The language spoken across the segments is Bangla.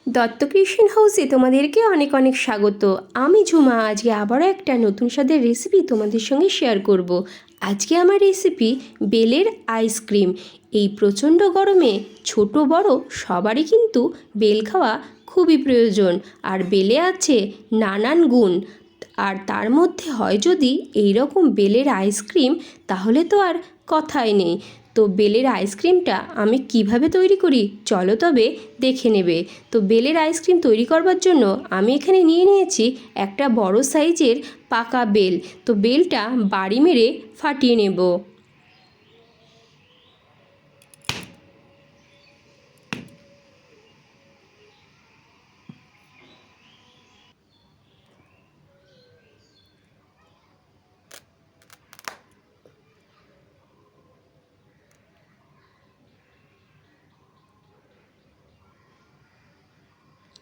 দত্ত ক্রিয়েশন হাউসে তোমাদেরকে অনেক অনেক স্বাগত। আমি ঝুমা। আজকে আবারও একটা নতুন স্বাদের রেসিপি তোমাদের সঙ্গে শেয়ার করব। আজকে আমার রেসিপি বেলের আইসক্রিম। এই প্রচণ্ড গরমে ছোট বড় সবারই কিন্তু বেল খাওয়া খুবই প্রয়োজন। আর বেলে আছে নানান গুণ, আর তার মধ্যে হয় যদি এই রকম বেলের আইসক্রিম, তাহলে তো আর কথাই নেই। তো বেলের আইসক্রিমটা আমি কিভাবে তৈরি করি চলো তবে দেখে নেবে। তো বেলের আইসক্রিম তৈরি করবার জন্য আমি এখানে নিয়ে নিয়েছি একটা বড় সাইজের পাকা বেল। তো বেলটা বাড়ি মেরে ফাটিয়ে নেব।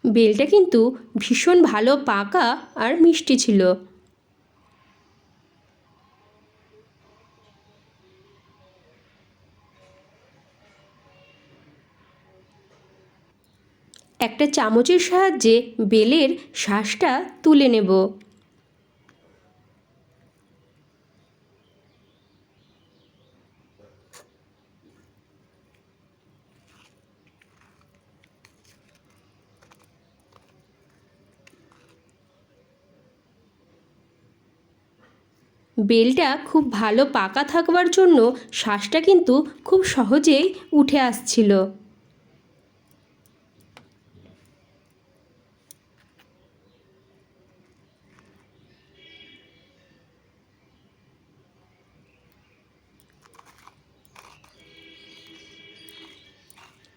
বেলটা কিন্তু ভীষণ ভালো পাকা আর মিষ্টি ছিল। একটা চামচের সাহায্যে বেলের শাঁসটা তুলে নেব। বেলটা খুব ভালো পাকা থাকবার জন্য শাঁসটা কিন্তু খুব সহজেই উঠে আসছিল।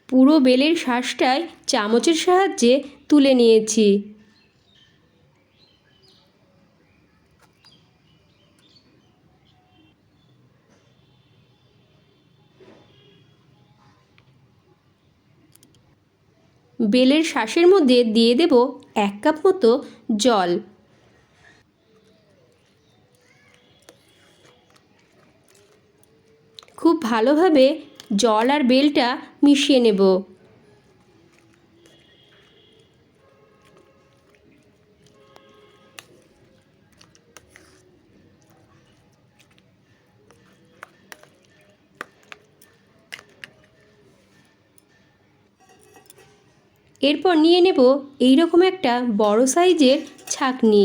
পুরো বেলের শাঁসটাই চামচের সাহায্যে তুলে নিয়েছি। বেলের শাঁসের মধ্যে দিয়ে দেব 1 কাপ মতো জল। খুব ভালোভাবে জল আর বেলটা মিশিয়ে নেব। এরপর নিয়ে নেব এইরকম একটা বড় সাইজের ছাঁকনি।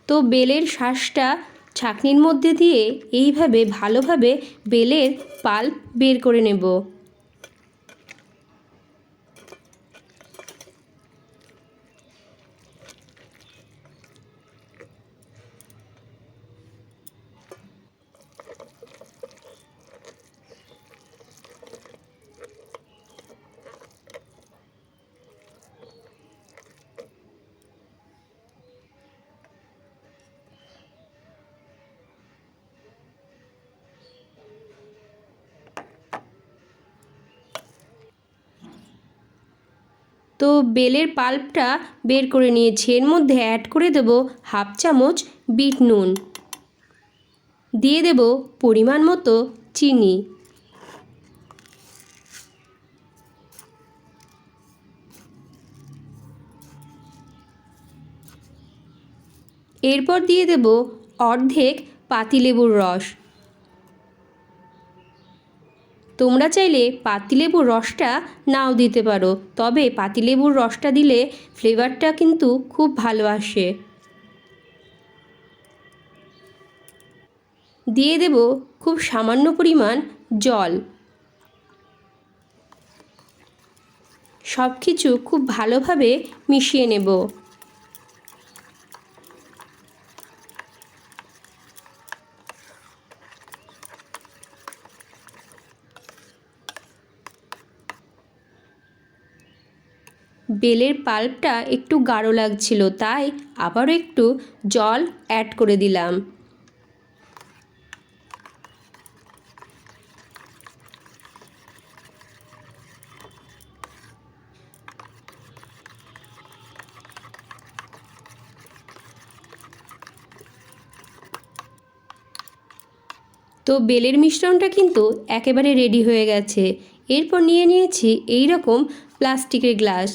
তো বেলের শাঁসটা ছাঁকনির মধ্যে দিয়ে এইভাবে ভালোভাবে বেলের পাল্প বের করে নেব। তো বেলের পাল্পটা বের করে নিয়েছি। এর মধ্যে অ্যাড করে দেব 1/2 চামচ বিট নুন, দিয়ে দেব পরিমাণ মতো চিনি। এরপর দিয়ে দেব অর্ধেক পাতিলেবুর রস। তোমরা চাইলে পাতিলেবুর রসটা নাও দিতে পারো, তবে পাতিলেবুর রসটা দিলে ফ্লেভারটা কিন্তু খুব ভালো আসে। দিয়ে দেব খুব সামান্য পরিমাণ জল। সব কিছু খুব ভালোভাবে মিশিয়ে নেব। বেলের পাল্পটা একটু গাঢ় লাগছিল, তাই আবারও একটু জল অ্যাড করে দিলাম। তো বেলের মিশ্রণটা কিন্তু একেবারে রেডি হয়ে গেছে। এরপর নিয়ে নিয়েছি এই রকম প্লাস্টিকের গ্লাস।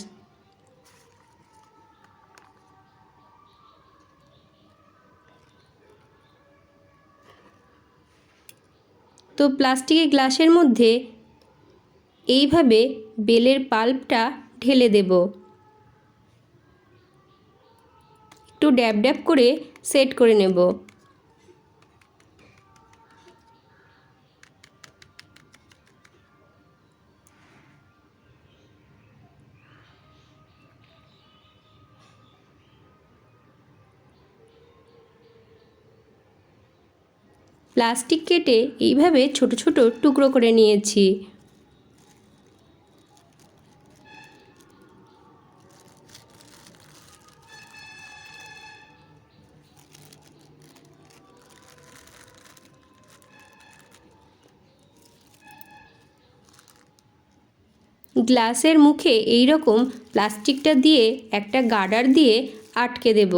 তো প্লাস্টিকের গ্লাসের মধ্যে এইভাবে বেলের পাল্পটা ঢেলে দেব। একটু ড্যাব ড্যাব করে সেট করে নেব। প্লাস্টিক কেটে এইভাবে ছোট ছোট টুকরো করে নিয়েছি। গ্লাসের মুখে এই রকম প্লাস্টিকটা দিয়ে একটা গার্ডার দিয়ে আটকে দেব।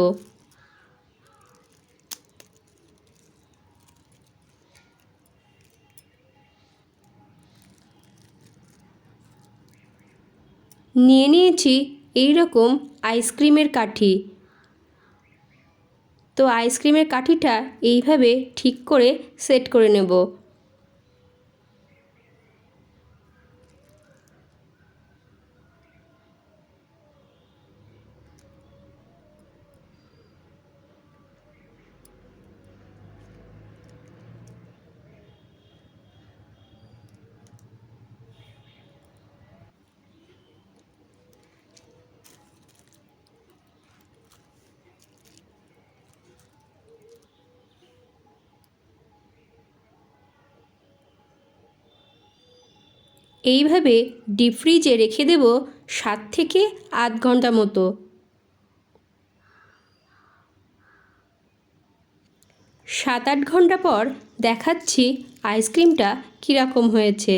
নিয়ে নিয়েছি এই রকম আইসক্রিমের কাঠি। তো আইসক্রিমের কাঠিটা এইভাবে ঠিক করে সেট করে নেব। এইভাবে ডিপ ফ্রিজে রেখে দেব 7 থেকে 8 ঘন্টা মতো। 7-8 ঘন্টা পর দেখাচ্ছি আইসক্রিমটা কীরকম হয়েছে।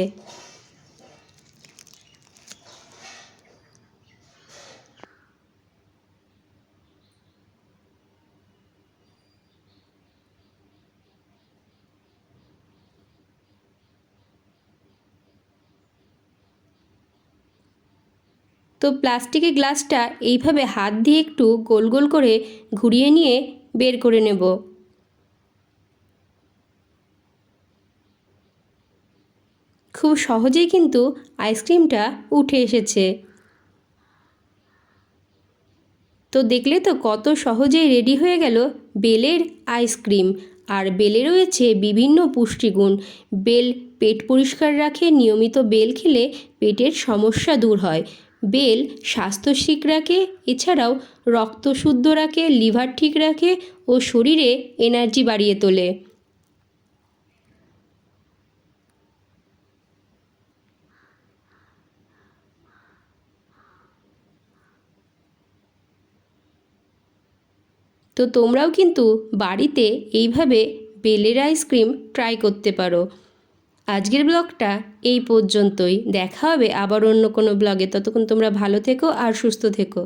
তো প্লাস্টিকের গ্লাসটা এইভাবে হাত দিয়ে একটু গোল গোল করে ঘুরিয়ে নিয়ে বের করে নেব। খুব সহজেই কিন্তু আইসক্রিমটা উঠে এসেছে। তো দেখলে তো কত সহজেই রেডি হয়ে গেল বেলের আইসক্রিম। আর বেলে রয়েছে বিভিন্ন পুষ্টিগুণ। বেল পেট পরিষ্কার রাখে, নিয়মিত বেল খেলে পেটের সমস্যা দূর হয়। বেল স্বাস্থ্য ঠিক রাখে, এছাড়াও রক্ত শুদ্ধ রাখে, লিভার ঠিক রাখে ও শরীরে এনার্জি বাড়িয়ে তোলে। তো তোমরাও কিন্তু বাড়িতে এইভাবে বেলের আইসক্রিম ট্রাই করতে পারো। আজকের ব্লগটা এই পর্যন্তই। দেখা হবে আবার অন্য কোনো ব্লগে। ততক্ষণ তোমরা ভালো থেকো আর সুস্থ থেকো।